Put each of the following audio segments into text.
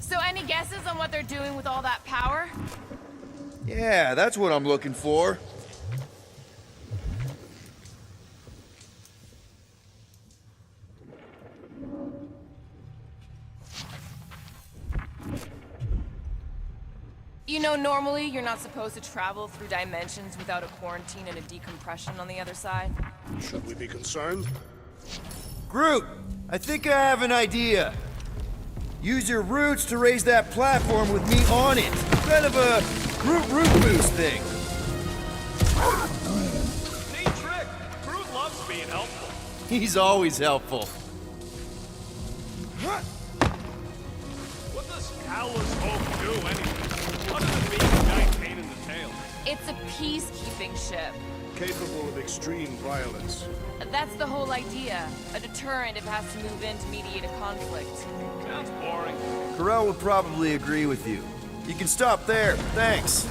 So any guesses on what they're doing with all that power? Yeah, that's what I'm looking for. You know, normally you're not supposed to travel through dimensions without a quarantine and a decompression on the other side. Should we be concerned? Groot, I think I have an idea. Use your roots to raise that platform with me on it. Kind of a Groot root boost thing. Neat trick. Groot loves being helpful. He's always helpful. What does Howler's Hope do anyway? Other than being a giant pain in the tail. It's a peacekeeping ship. Capable of extreme violence. That's the whole idea. A deterrent if it has to move in to mediate a conflict. Sounds boring. Carell would probably agree with you. You can stop there. Thanks.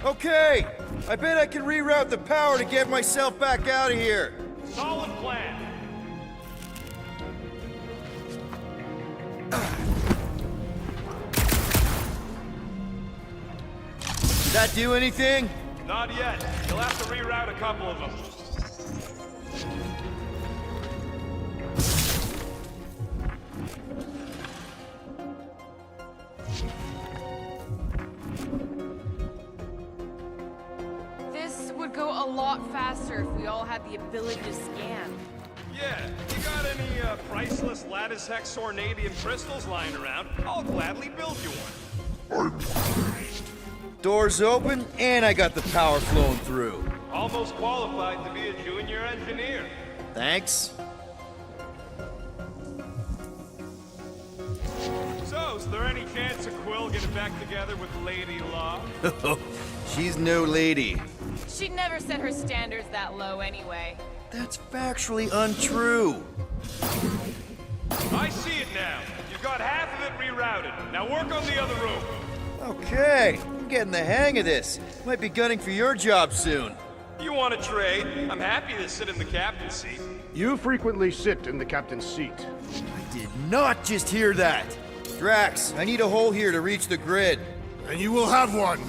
Okay, I bet I can reroute the power to get myself back out of here. Solid plan. Did that do anything? Not yet. You'll have to reroute a couple of them. This would go a lot faster if we all had the ability to scan. Yeah, you got any priceless lattice hex ornadium crystals lying around? I'll gladly build you one. Doors open, and I got the power flowing through. Almost qualified to be a junior engineer. Thanks. So, is there any chance of Quill getting back together with Lady Law? She's no lady. She'd never set her standards that low anyway. That's factually untrue. I see it now. You've got half of it rerouted. Now work on the other room. Okay, I'm getting the hang of this. Might be gunning for your job soon. You want to trade? I'm happy to sit in the captain's seat. You frequently sit in the captain's seat. I did not just hear that. Drax, I need a hole here to reach the grid. And you will have one.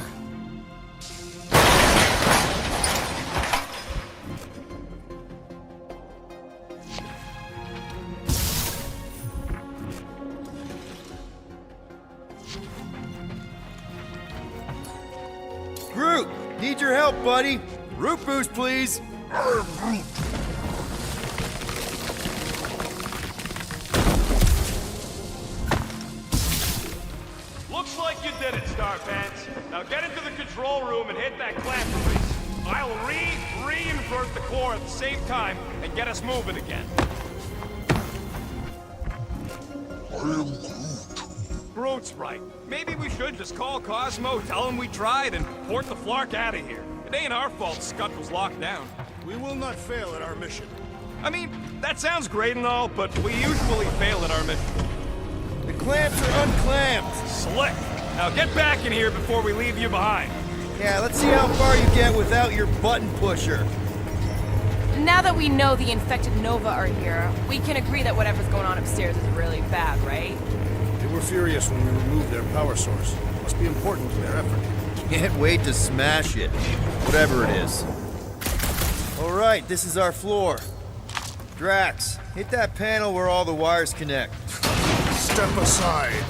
Groot, need your help, buddy. Root boost, please. Looks like you did it, Starpants. Now get into the control room and hit that clamp release. I'll re-invert the core at the same time and get us moving again. Groot's right. Maybe we should just call Cosmo, tell him we tried, and port the Flark out of here. It ain't our fault Scud was locked down. We will not fail at our mission. I mean, that sounds great and all, but we usually fail at our mission. The clamps are unclamped. Slick. Now get back in here before we leave you behind. Yeah, let's see how far you get without your button pusher. Now that we know the infected Nova are here, we can agree that whatever's going on upstairs is really bad, right? They were furious when we removed their power source. Must be important to their effort. Can't wait to smash it. Whatever it is. Alright, this is our floor. Drax, hit that panel where all the wires connect. Step aside.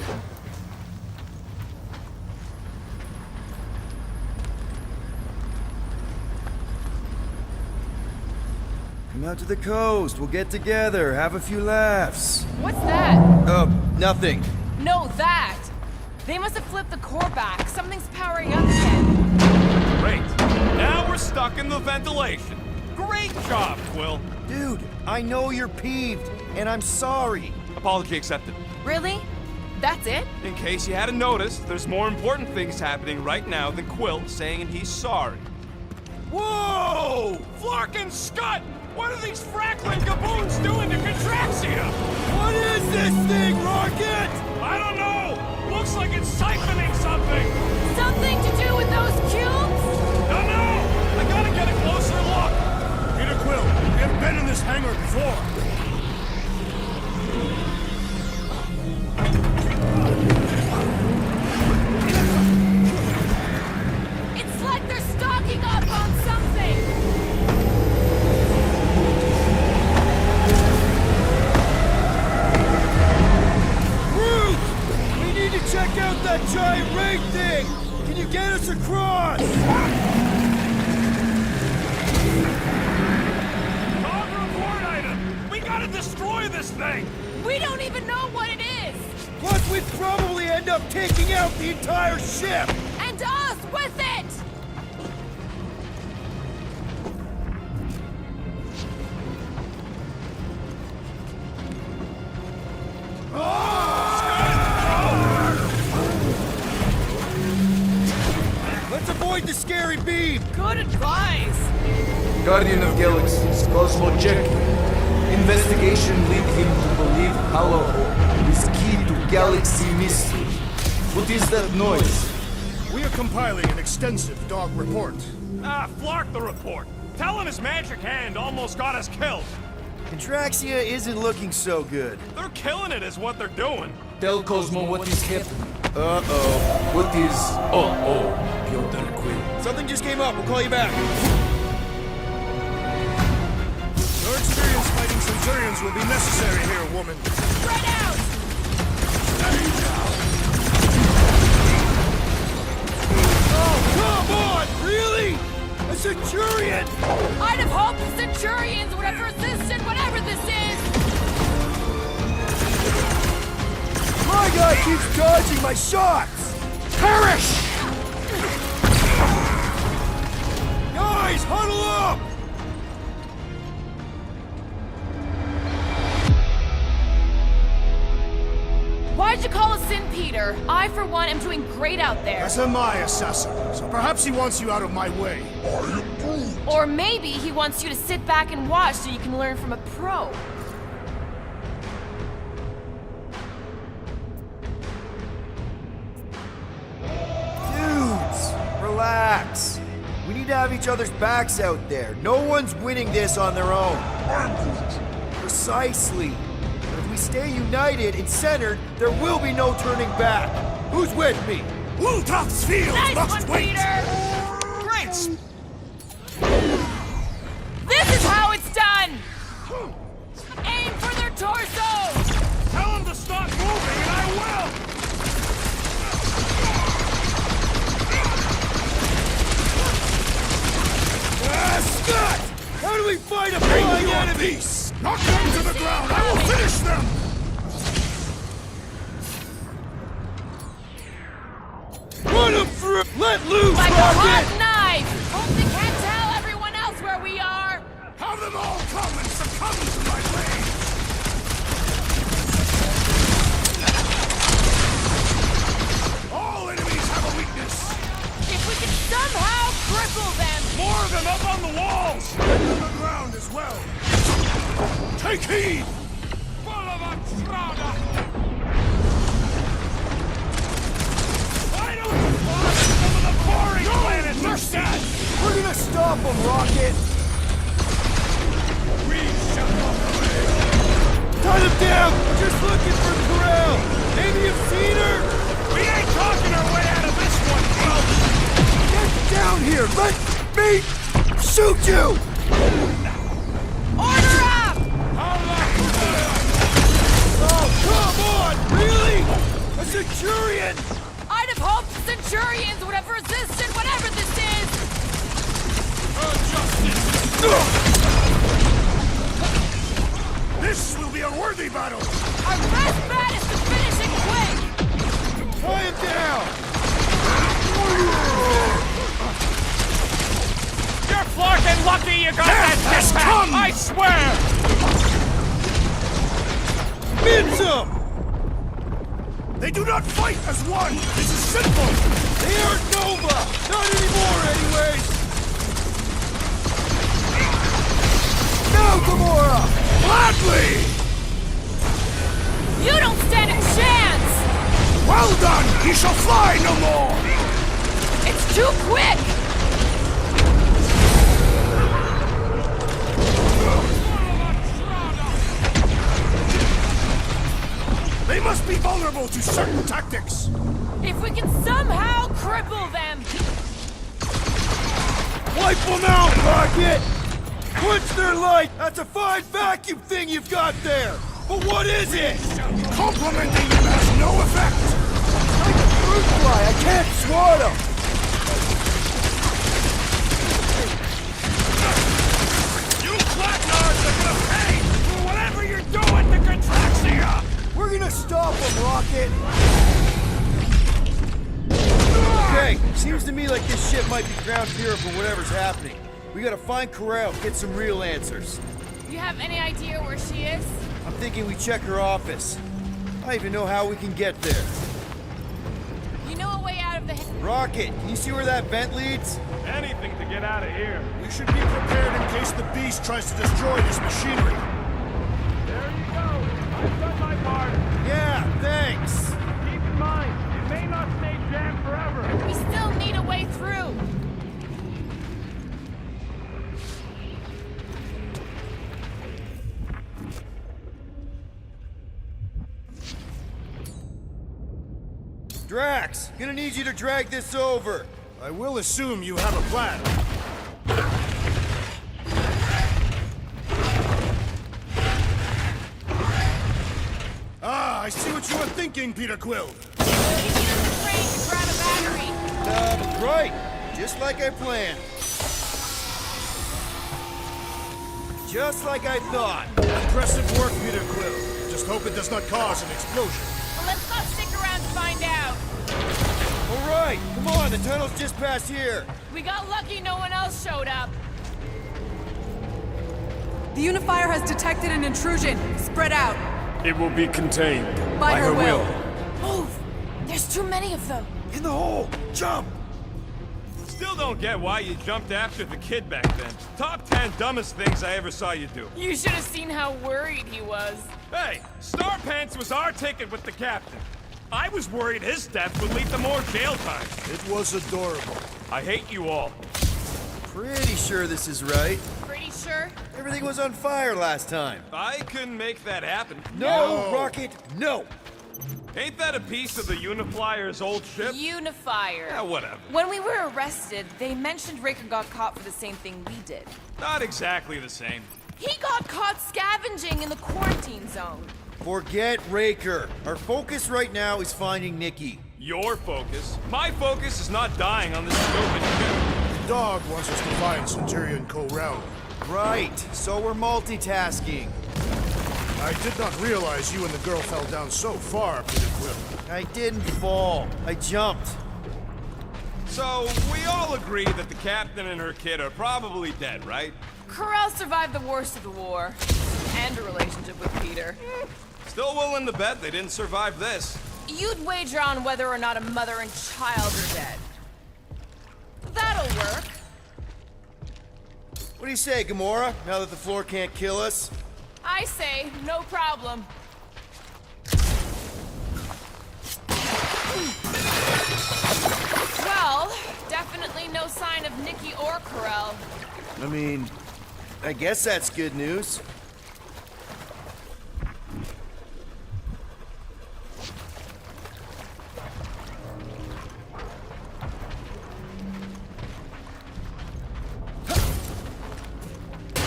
Come out to the coast. We'll get together, have a few laughs. What's that? Nothing. No, that! They must have flipped the core back. Something's powering up again. Great. Now we're stuck in the ventilation. Great job, Quill. Dude, I know you're peeved, and I'm sorry. Apology accepted. Really? That's it? In case you hadn't noticed, there's more important things happening right now than Quill saying he's sorry. Whoa! Flark and Scud! What are these frackling gaboons doing to Contraxia? What is this thing, before. It's like they're stocking up on something! Groot! We need to check out that giant ray thing! Can you get us across? Dog report item! We gotta destroy this thing! We don't even know what it is! Plus, we'd probably end up taking out the entire ship! And us with it! Let's avoid the scary beam! Good advice! Guardian of Galaxies, Cosmo Jackie. Investigation lead him to believe Halaho is key to galaxy mystery. What is that noise? We are compiling an extensive dog report. Flark the report. Telling his magic hand almost got us killed. Contraxia isn't looking so good. They're killing it is what they're doing. Tell Cosmo what is happening. Uh-oh. What is... Piotr Quill. Something just came up. We'll call you back. Your experience fighting Centurions will be necessary here, woman. Spread out! Oh, come on! Really? A Centurion! I'd have hoped the Centurions would have resisted whatever this is! My guy keeps dodging my shots! Perish! Guys, huddle up! Why'd you call us in, Peter? I, for one, am doing great out there. That's my assassin, so perhaps he wants you out of my way. Or maybe he wants you to sit back and watch so you can learn from a pro. Dudes, relax. We need to have each other's backs out there. No one's winning this on their own. Precisely. But if we stay united and centered, there will be no turning back. Who's with me? Ultra's field Nice must one, wait! Peter! Great! This is how it's done! Aim for their torsos! Tell him to stop moving and I will! Scott! How do we fight a flying enemy? Peace! Knock them to the ground! I will finish them! Run them through! Let loose, Like a Rocket! hot knife! Hope they can't tell everyone else where we are! Have them all come and succumb to my blade! All enemies have a weakness! If we can somehow cripple them! More of them up on the walls! And on the ground as well! Take heed! Why don't you fly some of the boring planets instead? We're gonna stop them, Rocket! We shall not away. Cut him down! We're just looking for Corel! Maybe you've seen her? We ain't talking our way out of this one, folks! Get down here! Let me shoot you! Order up! Oh, come on! Really? A Centurion? I'd have hoped the Centurions would have resisted whatever this is! This will be a worthy battle! Our best bet is to finish it quick! Tie him down! You're flarking lucky you got that has jetpack! come! I swear! Mince him! They do not fight as one! This is simple! They aren't Nova! Not anymore, anyways! Now, Gamora! Gladly! You don't stand a chance! Well done! He shall fly no more! It's too quick! must be vulnerable to certain tactics! If we can somehow cripple them! Wipe them out, Rocket! Quench their light! That's a fine vacuum thing you've got there! But what is it? Complimenting them has no effect! Like a fruit fly, I can't swat them! You blackguards are gonna pay for whatever you're doing to Contraxia! We're gonna stop them, Rocket! Okay, seems to me like this ship might be ground zero for whatever's happening. We gotta find Corral, get some real answers. You have any idea where she is? I'm thinking we check her office. I don't even know how we can get there. You know a way out of the... Rocket, can you see where that vent leads? Anything to get out of here. We should be prepared in case the beast tries to destroy this machinery. There you go. I've done my part. Yeah, thanks. Keep in mind, it may not stay jammed forever. We still need a way through! Drax, gonna need you to drag this over. I will assume you have a plan. Ah, I see what you were thinking, Peter Quill. We need a crane to grab a battery! Right, just like I planned. Just like I thought. Impressive work, Peter Quill. Just hope it does not cause an explosion. Well, let's not stick around to find out. All right, come on, the tunnel's just past here. We got lucky no one else showed up. The Unifier has detected an intrusion. Spread out. It will be contained. By her will. Move! There's too many of them. In the hole, jump! Still don't get why you jumped after the kid back then. Top 10 dumbest things I ever saw you do. You should have seen how worried he was. Hey, Star Pants was our ticket with the captain. I was worried his death would lead to more jail time. It was adorable. I hate you all. Pretty sure this is right. Pretty sure? Everything was on fire last time. I couldn't make that happen. No, Rocket, no! Ain't that a piece of the Uniflyer's old ship? Unifier. Yeah, whatever. When we were arrested, they mentioned Raker got caught for the same thing we did. Not exactly the same. He got caught scavenging in the quarantine zone. Forget Raker. Our focus right now is finding Nikki. Your focus. My focus is not dying on this stupid ship. The dog wants us to find Centurion Corral. Right, so we're multitasking. I did not realize you and the girl fell down so far, Peter Quill. I didn't fall. I jumped. So, we all agree that the captain and her kid are probably dead, right? Corral survived the worst of the war. And a relationship with Peter. Still willing to bet they didn't survive this. You'd wager on whether or not a mother and child are dead. That'll work. What do you say, Gamora, now that the floor can't kill us? I say, no problem. Well, definitely no sign of Nikki or Corral. I mean, I guess that's good news.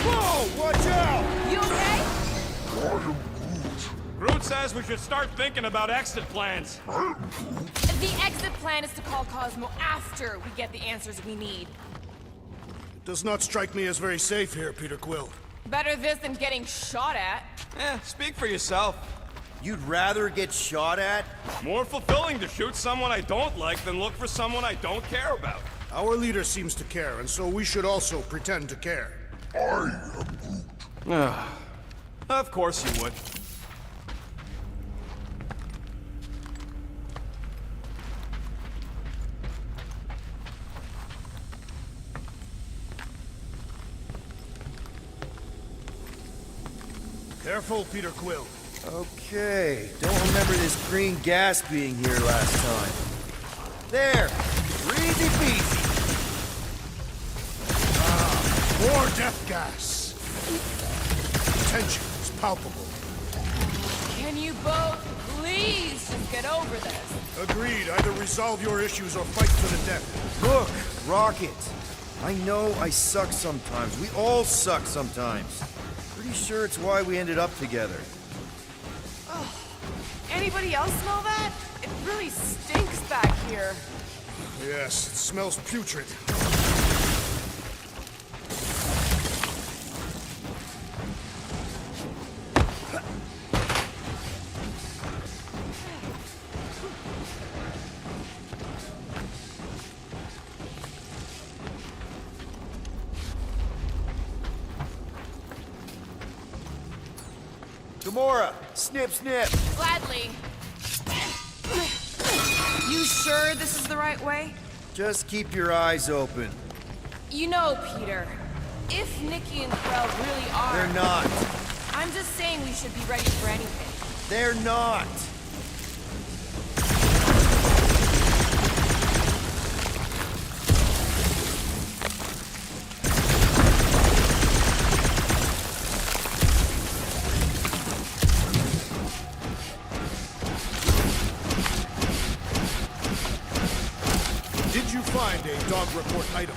Whoa, watch out! You okay? Groot says we should start thinking about exit plans. The exit plan is to call Cosmo after we get the answers we need. It does not strike me as very safe here, Peter Quill. Better this than getting shot at. Speak for yourself. You'd rather get shot at? More fulfilling to shoot someone I don't like than look for someone I don't care about. Our leader seems to care, and so we should also pretend to care. Of course you would. Careful, Peter Quill. Okay, don't remember this green gas being here last time. There! Easy peasy! More death gas. The tension is palpable. Can you both please just get over this. Agreed. Either resolve your issues or fight to the death. Look, Rocket. I know I suck sometimes. We all suck sometimes. Pretty sure it's why we ended up together. Anybody else smell that? It really stinks back here. Yes, it smells putrid. Gamora, snip, snip. Gladly. You sure this is the right way? Just keep your eyes open. You know, Peter, if Nikki and Krell really are... They're not. I'm just saying we should be ready for anything. They're not. Did you find a dog report item?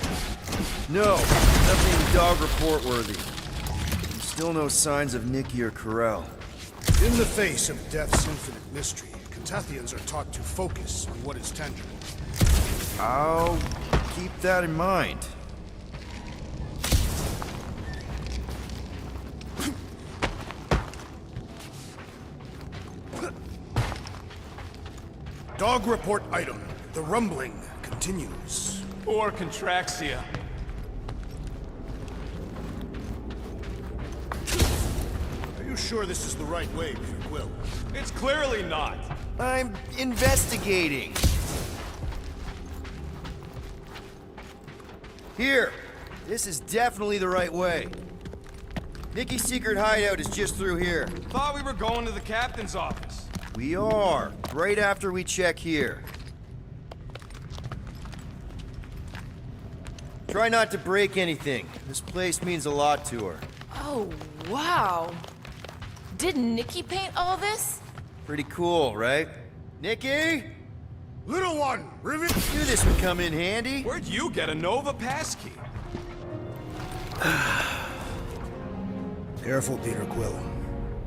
No, nothing dog report worthy. Still no signs of Nikki or Corell. In the face of death's infinite mystery, Catathians are taught to focus on what is tangible. I'll keep that in mind. Dog report item. The rumbling continues. Or Contraxia. Are you sure this is the right way, Peter Quill? It's clearly not. I'm investigating. Here. This is definitely the right way. Nikki's secret hideout is just through here. Thought we were going to the captain's office. We are. Right after we check here. Try not to break anything. This place means a lot to her. Oh, wow. Did Nikki paint all this? Pretty cool, right? Nikki? Little one, Rivet! Knew this would come in handy. Where'd you get a Nova passkey? Careful, Peter Quill.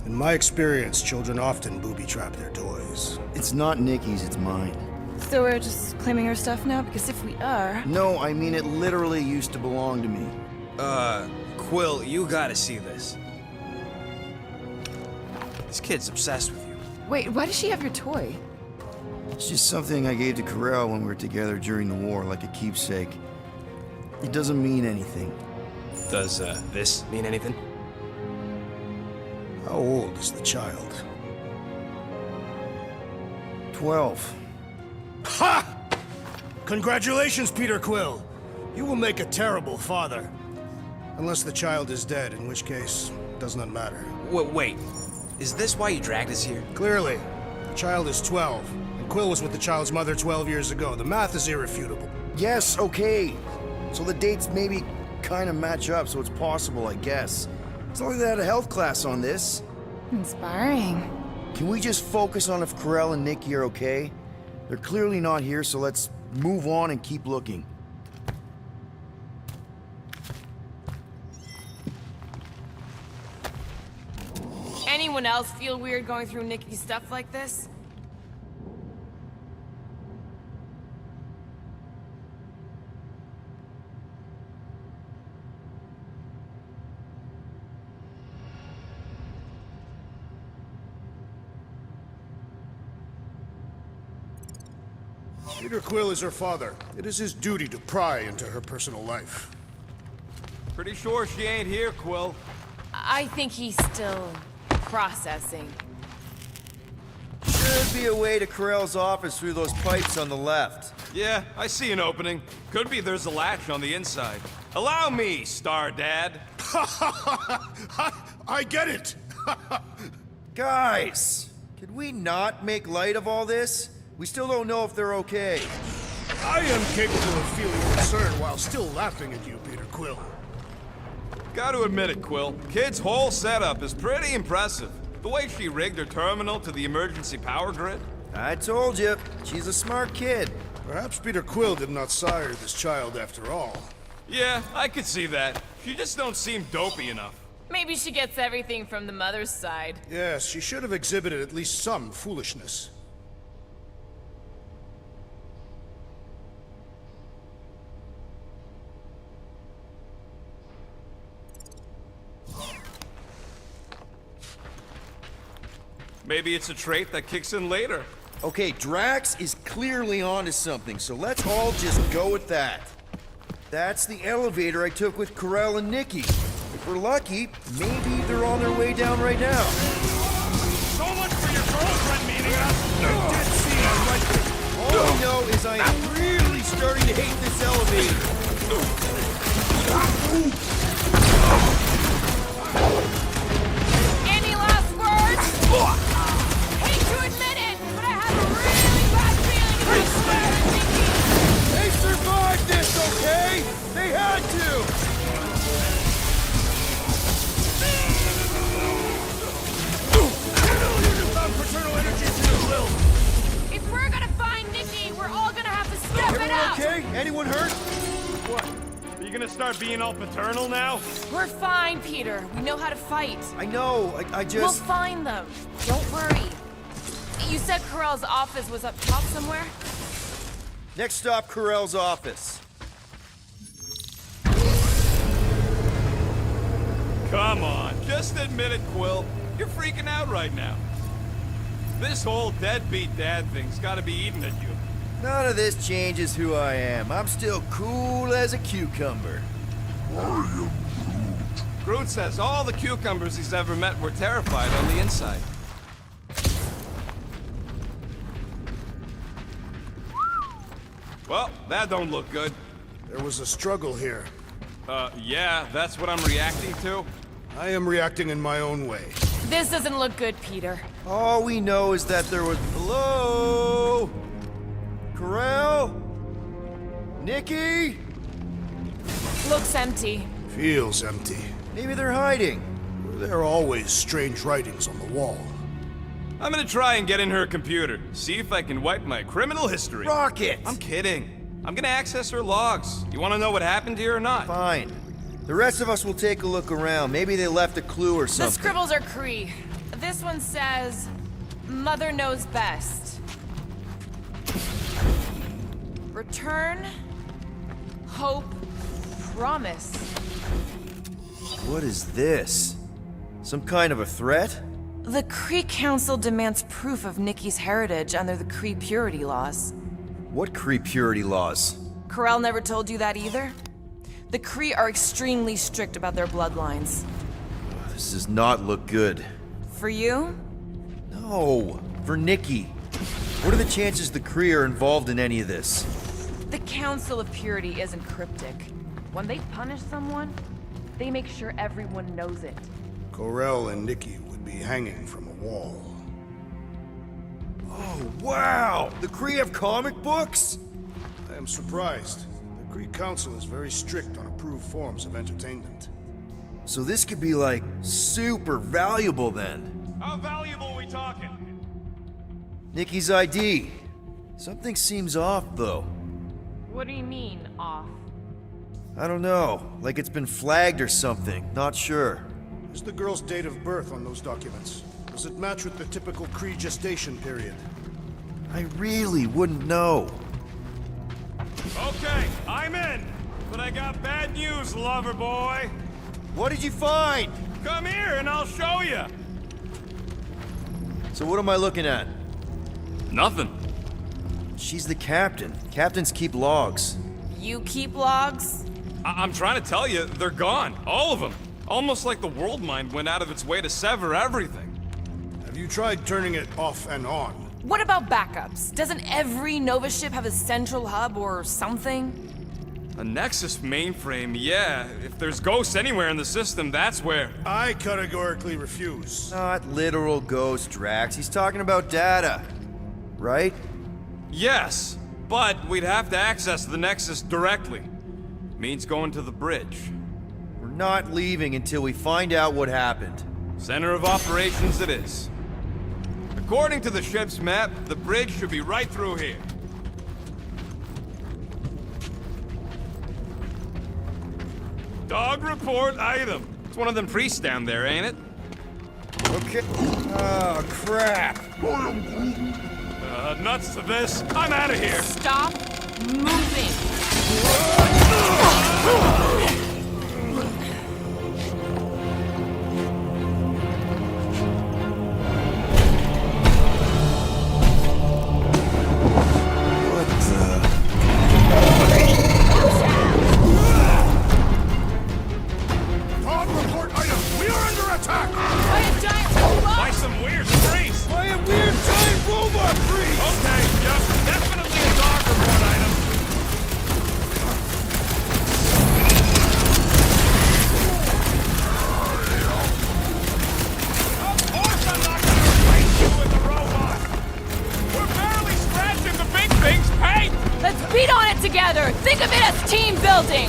In my experience, children often booby-trap their toys. It's not Nikki's, it's mine. So we're just claiming her stuff now? Because if we are... No, I mean it literally used to belong to me. Quill, you gotta see this. This kid's obsessed with you. Wait, why does she have your toy? It's just something I gave to Corell when we were together during the war, like a keepsake. It doesn't mean anything. Does, this mean anything? How old is the child? 12. Ha! Congratulations, Peter Quill! You will make a terrible father. Unless the child is dead, in which case, it does not matter. Wait. Is this why you dragged us here? Clearly, the child is 12, and Quill was with the child's mother 12 years ago. The math is irrefutable. Yes, okay. So the dates maybe kind of match up, so it's possible, I guess. It's not like they had a health class on this. Inspiring. Can we just focus on if Corell and Nikki are okay? They're clearly not here, so let's move on and keep looking. Anyone else feel weird going through Nikki's stuff like this? Peter Quill is her father. It is his duty to pry into her personal life. Pretty sure she ain't here, Quill. I think he's still processing. Should be a way to Corell's office through those pipes on the left. Yeah, I see an opening. Could be there's a latch on the inside. Allow me, Star Dad. I get it! Guys, could we not make light of all this? We still don't know if they're okay. I am capable of feeling concern while still laughing at you, Peter Quill. Gotta admit it, Quill. Kid's whole setup is pretty impressive. The way she rigged her terminal to the emergency power grid? I told you, she's a smart kid. Perhaps Peter Quill did not sire this child after all. Yeah, I could see that. She just don't seem dopey enough. Maybe she gets everything from the mother's side. Yes, she should have exhibited at least some foolishness. Maybe it's a trait that kicks in later. Okay, Drax is clearly onto something, so let's all just go with that. That's the elevator I took with Corell and Nikki. If we're lucky, maybe they're on their way down right now. So much for your girlfriend meeting us! Dead scene on right there. All I know is I am really starting to hate this elevator. Any last words? Hate to admit it, but I have a really bad feeling about Claire and Nikki. They survived this, okay? They had to! If we're gonna find Nikki, we're all gonna have to step it Everyone up. okay? Anyone hurt? What? Are you gonna start being all paternal now? We're fine, Peter. We know how to fight. I know, I We'll just... find them. Don't worry. You said Corell's office was up top somewhere? Next stop, Corell's office. Come on, just admit it, Quill. You're freaking out right now. This whole deadbeat dad thing's gotta be eating at you. None of this changes who I am. I'm still cool as a cucumber. Groot says all the cucumbers he's ever met were terrified on the inside. Well, that don't look good. There was a struggle here. Yeah, that's what I'm reacting to. I am reacting in my own way. This doesn't look good, Peter. All we know is that there was... Hello? Corell? Nikki? Looks empty. Feels empty. Maybe they're hiding. There are always strange writings on the wall. I'm gonna try and get in her computer, see if I can wipe my criminal history. Rocket! I'm kidding. I'm gonna access her logs. You wanna know what happened here or not? Fine. The rest of us will take a look around. Maybe they left a clue or The something. scribbles are Kree. This one says, Mother knows best. Return, hope, promise. What is this? Some kind of a threat? The Kree Council demands proof of Nikki's heritage under the Kree purity laws. What Kree purity laws? Corell never told you that either? The Kree are extremely strict about their bloodlines. This does not look good. For you? No, for Nikki. What are the chances the Kree are involved in any of this? The Council of Purity isn't cryptic. When they punish someone, they make sure everyone knows it. Corell and Nikki would be hanging from a wall. Oh, wow! The Kree have comic books? I am surprised. The Kree Council is very strict on approved forms of entertainment. So this could be, like, super valuable then. How valuable are we talking? Nikki's ID. Something seems off, though. What do you mean, off? I don't know. Like it's been flagged or something. Not sure. Is the girl's date of birth on those documents? Does it match with the typical Kree gestation period? I really wouldn't know. Okay, I'm in. But I got bad news, lover boy. What did you find? Come here and I'll show you. So what am I looking at? Nothing. She's the captain. Captains keep logs. You keep logs? I'm trying to tell you, they're gone. All of them. Almost like the world mind went out of its way to sever everything. Have you tried turning it off and on? What about backups? Doesn't every Nova ship have a central hub or something? A Nexus mainframe, yeah. If there's ghosts anywhere in the system, that's where. I categorically refuse. Not literal ghost, Drax. He's talking about data. Right? Yes, but we'd have to access the Nexus directly. Means going to the bridge. We're not leaving until we find out what happened. Center of operations it is. According to the ship's map, the bridge should be right through here. Dog report item. It's one of them priests down there, ain't it? Okay. Oh, crap. Nuts to this. I'm out of here. Stop moving. Dog report item. We are under attack. By a giant robot? By some weird priest. By a weird giant robot priest! Okay, yep, definitely a dog report item. Of course I'm not gonna replace you with a robot. We're barely scratching the big thing's paint. Let's beat on it together. Think of it as team building.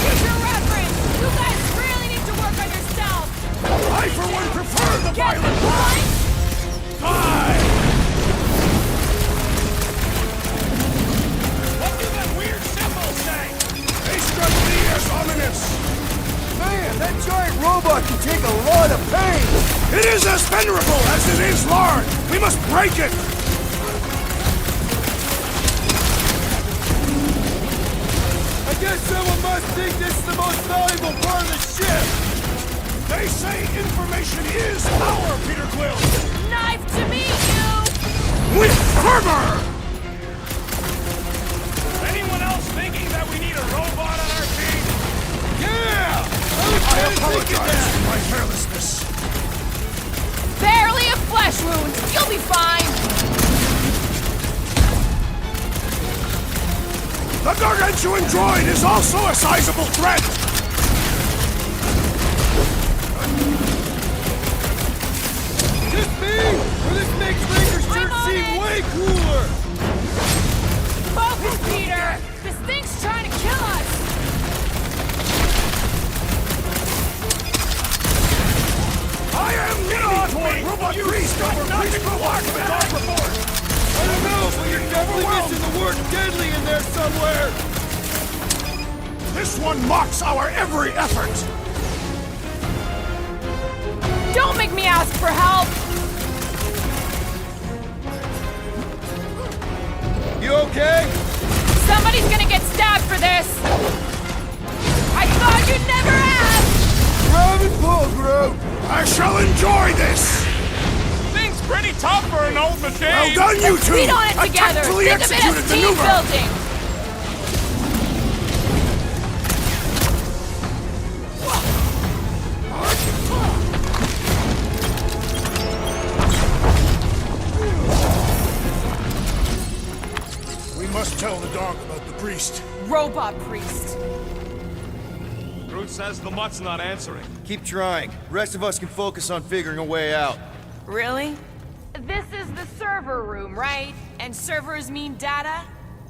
Future reference. You guys really need to work on yourself. I, for one, prefer the Get the violent. point? Die! What do that weird symbol say? They struck me as ominous. Man, that giant robot can take a lot of pain! It is as venerable as it is large. We must break it. I guess someone must think this is the most valuable part of the ship! They say information is power, Peter Quill. Nice to meet you. With fervor! Anyone else thinking that we need a robot on our team? Yeah! I apologize for my carelessness. Barely a flesh wound. You'll be fine. The gargantuan droid is also a sizable threat. Just me? Or this makes Ranger's I'm shirt on seem it. way cooler! Focus, Peter. This thing's trying to kill us. I am leaning toward robot priest over priest report to the dog report. I don't know, but you're definitely missing the word deadly in there somewhere! This one mocks our every effort. Don't make me ask for help. You okay? Somebody's gonna get stabbed for this. I thought you'd never ask. Grab and pull, Groot! I shall enjoy this. Thing's pretty tough for an old machine. Well done, you two. Beat on it A together. tactfully Think of it executed as team maneuver. building. We must tell the dog about the priest. Robot priest. Groot says the mutt's not answering. Keep trying. Rest of us can focus on figuring a way out. Really? This is the server room, right? And servers mean data?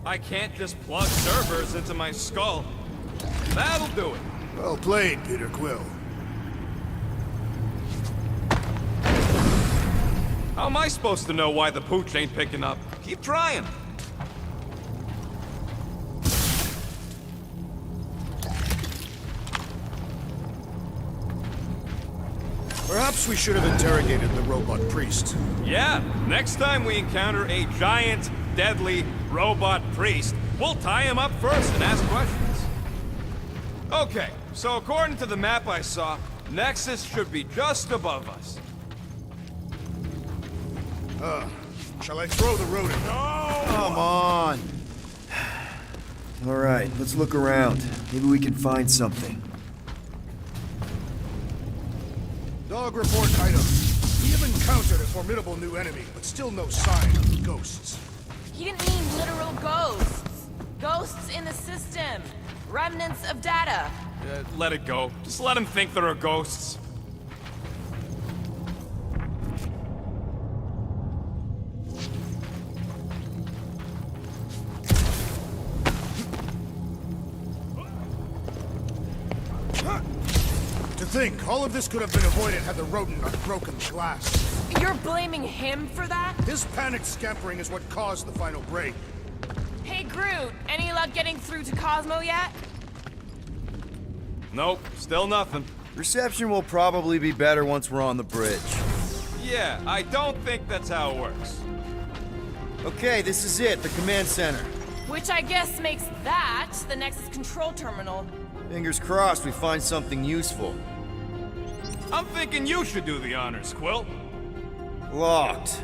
I can't just plug servers into my skull. That'll do it. Well played, Peter Quill. How am I supposed to know why the pooch ain't picking up? Keep trying. Perhaps we should have interrogated the robot priest. Yeah, next time we encounter a giant, deadly robot priest, we'll tie him up first and ask questions. Okay, so according to the map I saw, Nexus should be just above us. Shall I throw the rodent? Come on! Alright, let's look around. Maybe we can find something. Dog report item. We have encountered a formidable new enemy, but still no sign of the ghosts. He didn't mean literal ghosts. Ghosts in the system. Remnants of data. Let it go. Just let him think there are ghosts. Think, all of this could have been avoided had the rodent not broken the glass. You're blaming him for that? His panicked scampering is what caused the final break. Hey, Groot, any luck getting through to Cosmo yet? Nope, still nothing. Reception will probably be better once we're on the bridge. Yeah, I don't think that's how it works. Okay, this is it, the command center. Which I guess makes that the Nexus control terminal. Fingers crossed we find something useful. I'm thinking you should do the honors, Quill. Locked.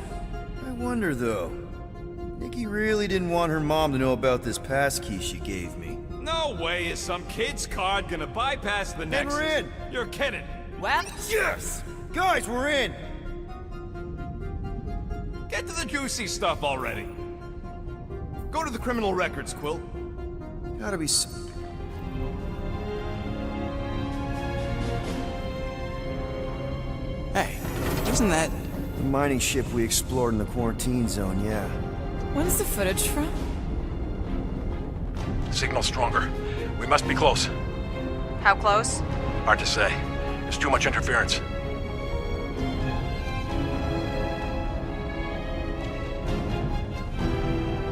I wonder though. Nikki really didn't want her mom to know about this passkey she gave me. No way is some kid's card gonna bypass the Then Nexus. we're in. You're kidding. Well, Yes! Guys, we're in! Get to the juicy stuff already. Go to the criminal records, Quill. Gotta be Hey, isn't that... the mining ship we explored in the quarantine zone, yeah. When's the footage from? Signal stronger. We must be close. How close? Hard to say. There's too much interference.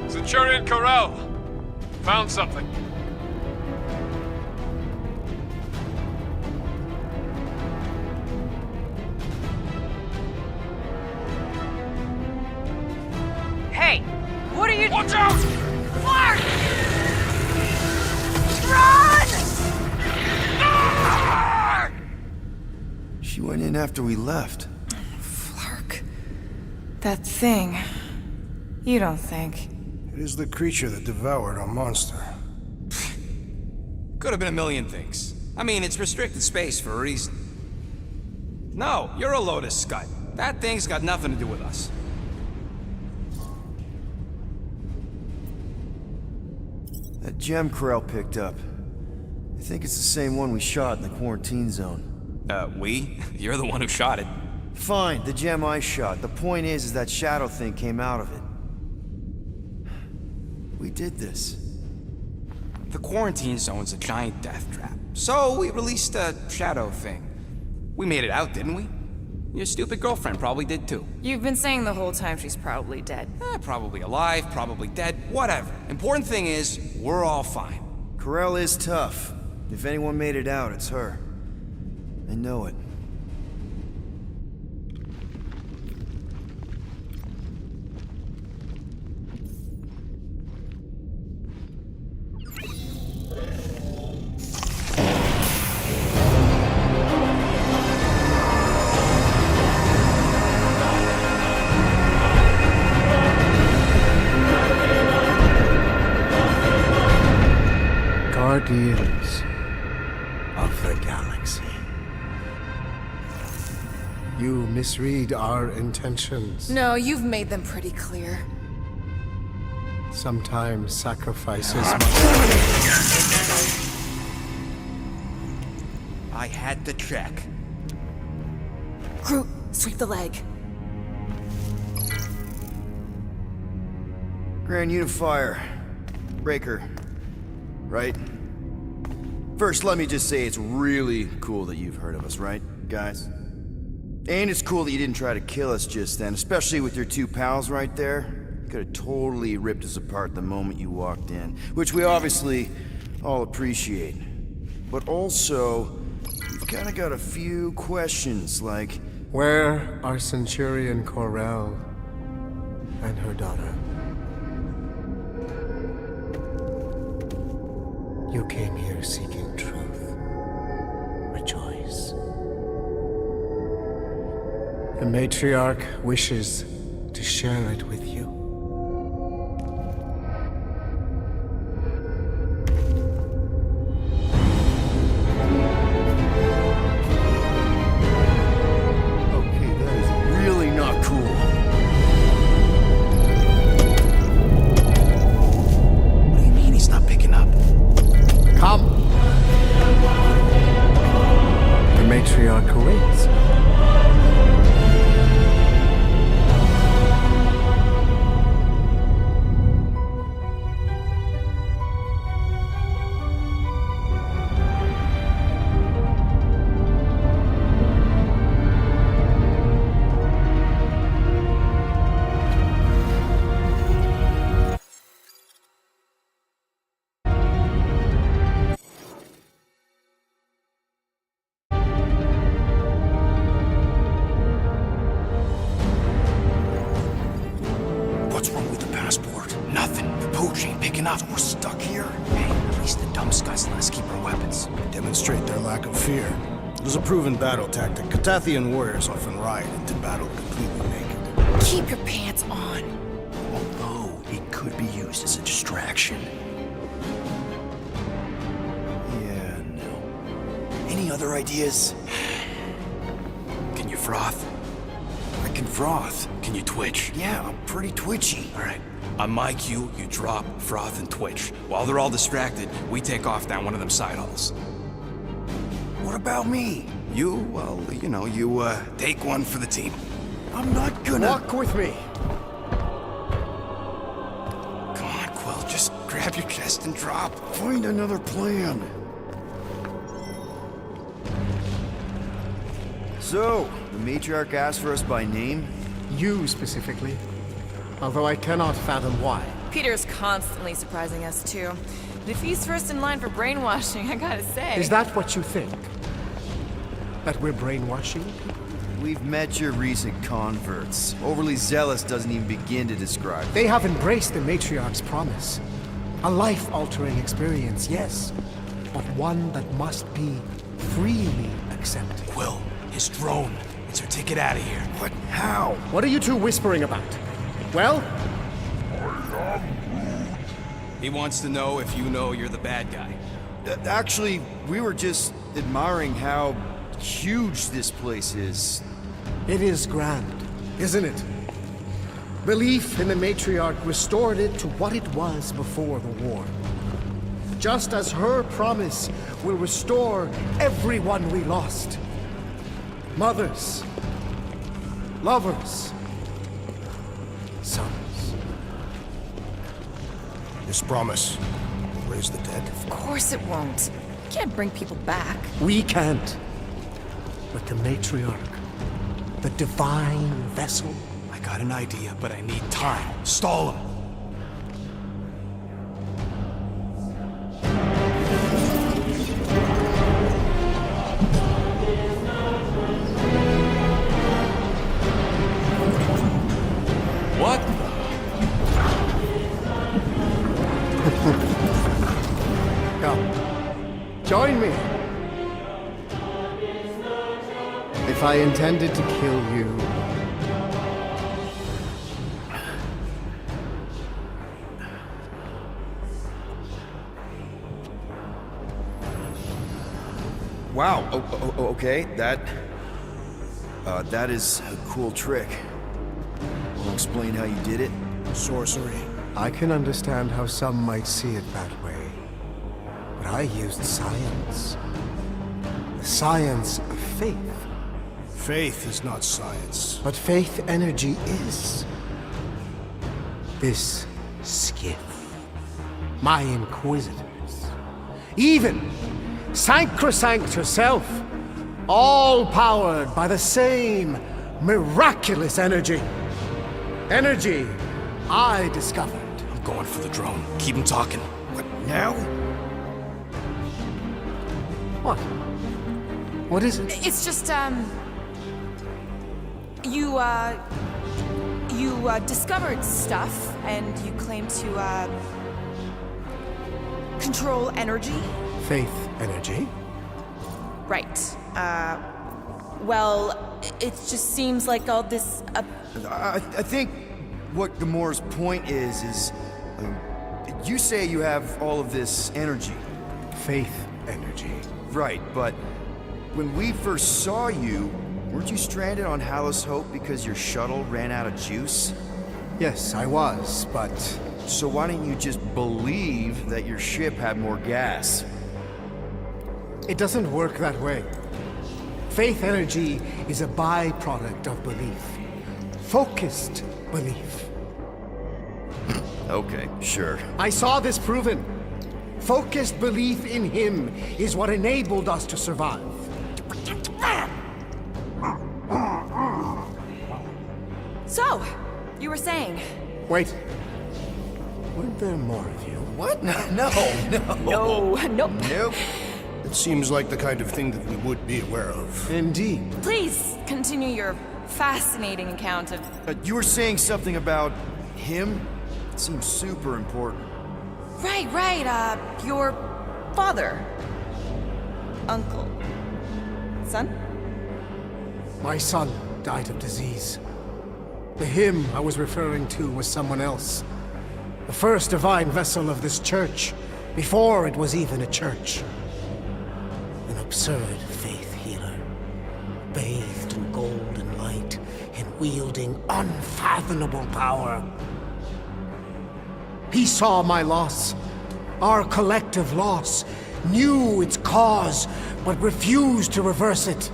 Centurion Corral! Found something. Hey! What are you— Watch out! Clark! Run! She went in after we left. Flark. That thing. You don't think. It is the creature that devoured our monster. Could have been a million things. I mean, it's restricted space for a reason. No, you're a Lotus Scud. That thing's got nothing to do with us. That gem Corell picked up. I think it's the same one we shot in the quarantine zone. We? You're the one who shot it. Fine, the gem I shot. The point is that shadow thing came out of it. We did this. The quarantine zone's a giant death trap. So we released a shadow thing. We made it out, didn't we? Your stupid girlfriend probably did too. You've been saying the whole time she's probably dead. Probably alive, probably dead, whatever. Important thing is, we're all fine. Corell is tough. If anyone made it out, it's her. I know it. Guardians of the Galaxy. You misread our intentions. No, you've made them pretty clear. Sometimes sacrifices I had to check. Groot, sweep the leg. Grand Unifier. Breaker. Right? First, let me just say it's really cool that you've heard of us, right, guys? And it's cool that you didn't try to kill us just then, especially with your two pals right there. You could have totally ripped us apart the moment you walked in, which we obviously all appreciate. But also, we've kind of got a few questions, like... Where are Centurion Corell and her daughter? You came here seeking truth. Rejoice. The matriarch wishes to share it with you. Okay, that is really not cool. What do you mean he's not picking up? Come! The matriarch awaits. So we're stuck here? Hey, at least the dumb scuds let us keep our weapons. Demonstrate their lack of fear. It was a proven battle tactic. Katathian warriors often ride into battle completely naked. Keep your pants on. Although it could be used as a distraction. Yeah, no. Any other ideas? Can you froth? I can froth. Can you twitch? Yeah, I'm pretty twitchy. All right. On my cue, you drop, froth, and twitch. While they're all distracted, we take off down one of them side halls. What about me? You, well, you know, you, take one for the team. I'm not gonna... Walk with me. Come on, Quill, just grab your chest and drop. Find another plan. So, the matriarch asked for us by name? You specifically. Although I cannot fathom why. Peter's constantly surprising us, too. And if he's first in line for brainwashing, I gotta say... Is that what you think? That we're brainwashing people? We've met your recent converts. Overly zealous doesn't even begin to describe. They have embraced the matriarch's promise. A life-altering experience, yes, but one that must be freely accepted. Quill, his drone. It's our ticket out of here. What? How? What are you two whispering about? Well, He wants to know if you know you're the bad guy. Actually, we were just admiring how huge this place is. it is grand, isn't it? Belief in the matriarch restored it to what it was before the war. Just as her promise will restore everyone we lost. Mothers, lovers, sons. This promise will raise the dead. Of course it won't. You can't bring people back. We can't. But the matriarch, the divine vessel, I got an idea, but I need time. Stall him. What? come, join me. If I intended to kill you, Wow. Okay. That is a cool trick. Wanna explain how you did it? Sorcery. I can understand how some might see it that way. But I used science. The science of faith. Faith is not science. But faith energy is. This skiff. My inquisitors. Even Sacrosanct herself. All powered by the same miraculous energy. Energy I discovered. I'm going for the drone. Keep him talking. What now? What? What is it? It's just, you discovered stuff, and you claim to, control energy? Faith energy? Right. Well, it just seems like all this, I think what Gamora's point is you say you have all of this energy. Faith energy. Right, but when we first saw you, weren't you stranded on Hallis Hope because your shuttle ran out of juice? Yes, I was, but So why didn't you just believe that your ship had more gas? it doesn't work that way. Faith energy is a byproduct of belief. Focused belief. Okay, sure. I saw this proven. Focused belief in him is what enabled us to survive. So, you were saying? Wait. Weren't there more of you? What? No. No, nope. Nope. It seems like the kind of thing that we would be aware of. Indeed. Please continue your fascinating account of... You were saying something about him? It seems super important. Right, your father. Uncle. Son? My son died of disease. The hymn I was referring to was someone else. The first divine vessel of this church, before it was even a church. An absurd faith healer, bathed in gold and light, and wielding unfathomable power. He saw my loss, our collective loss, knew its cause, but refused to reverse it.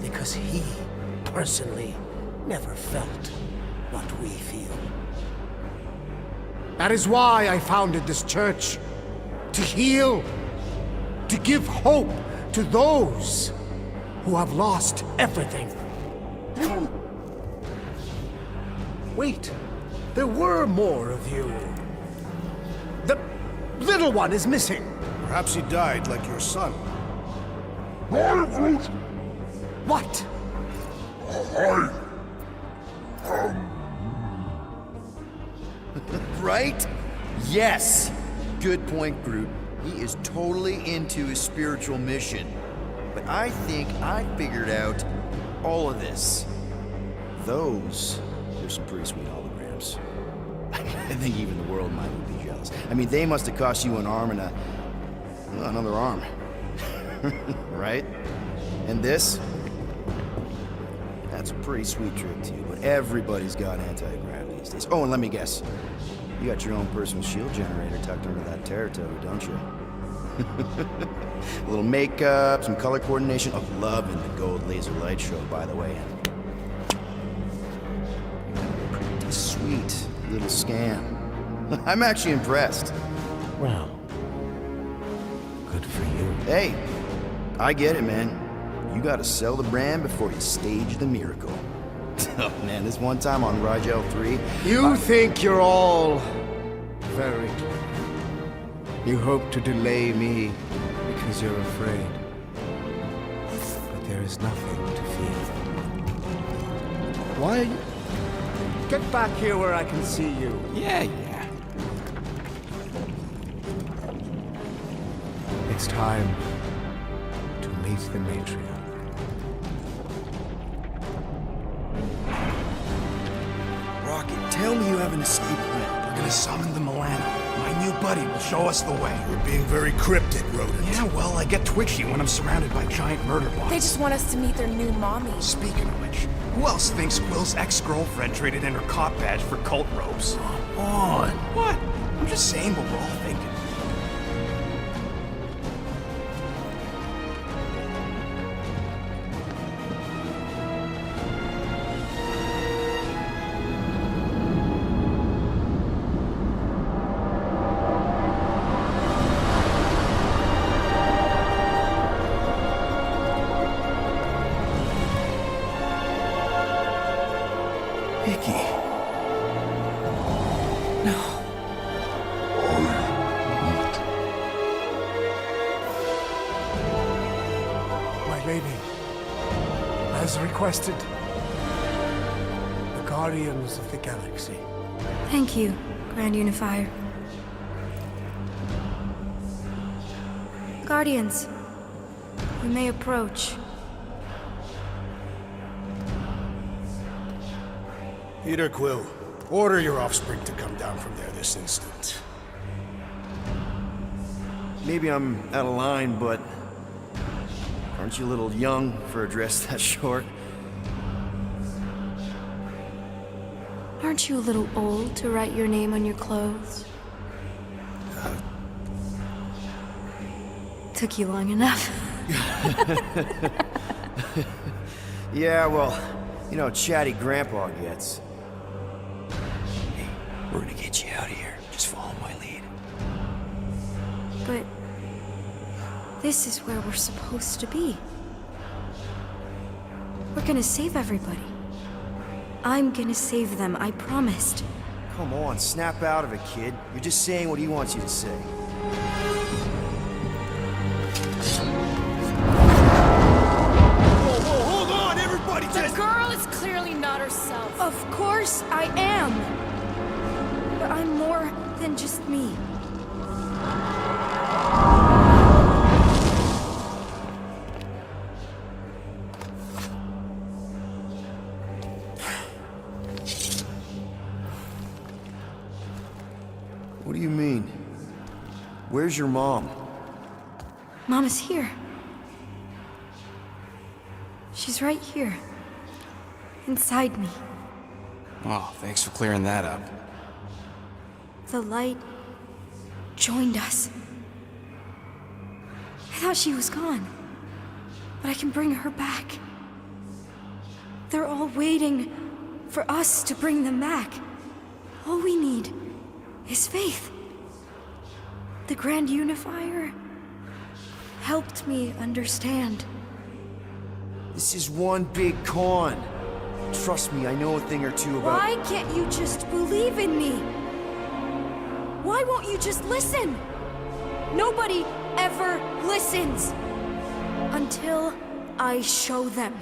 Because he, personally, never felt what we feel. That is why I founded this church. To heal, to give hope to those who have lost everything. Wait, there were more of you. The little one is missing. Perhaps he died like your son. What? Right? Yes! Good point, Groot. He is totally into his spiritual mission. But I think I figured out all of this. Those are some pretty sweet holograms. I think even the world might be jealous. I mean, they must have cost you an arm and another arm. Right? And this? That's a pretty sweet trick too, but everybody's got anti-grav these days. Oh, and let me guess. You got your own personal shield generator tucked under that Terratoga, don't you? A little makeup, some color coordination. Oh, loving the gold laser light show, by the way. Pretty sweet little scam. I'm actually impressed. Well, good for you. Hey, I get it, man. You gotta sell the brand before you stage the miracle. Oh man, this one time on Rigel 3... You think you're all very clever. You hope to delay me because you're afraid. But there is nothing to fear. Why are you... Get back here where I can see you. Yeah. It's time to meet the matriarch. Rocket, tell me you have an escape plan. We're gonna summon the Milano. My new buddy will show us the way. You're being very cryptic, Rodent. Yeah, well, I get twitchy when I'm surrounded by giant murder bots. They just want us to meet their new mommy. Speaking of which, who else thinks Quill's ex-girlfriend traded in her cop badge for cult robes? Come on. What? I'm just saying what we're all thinking. Mickey. No. My lady, as requested, the Guardians of the Galaxy. Thank you, Grand Unifier. Guardians, you may approach. Peter Quill, order your offspring to come down from there this instant. Maybe I'm out of line, but aren't you a little young for a dress that short? Aren't you a little old to write your name on your clothes? Took you long enough. Yeah, well, you know, chatty grandpa gets. Hey, we're gonna get you out of here. Just follow my lead. But this is where we're supposed to be. We're gonna save everybody. I'm gonna save them, I promised. Come on, snap out of it, kid. You're just saying what he wants you to say. Whoa, hold on, everybody! The girl is clearly not herself. Of course I am. But I'm more than just me. do you mean? Where's your mom? Mama's here. She's right here. Inside me. Oh, thanks for clearing that up. The light joined us. I thought she was gone, but I can bring her back. They're all waiting for us to bring them back. All we need is faith. The Grand Unifier helped me understand. This is one big con. Trust me, I know a thing or two about... Why can't you just believe in me? Why won't you just listen? Nobody ever listens. Until I show them.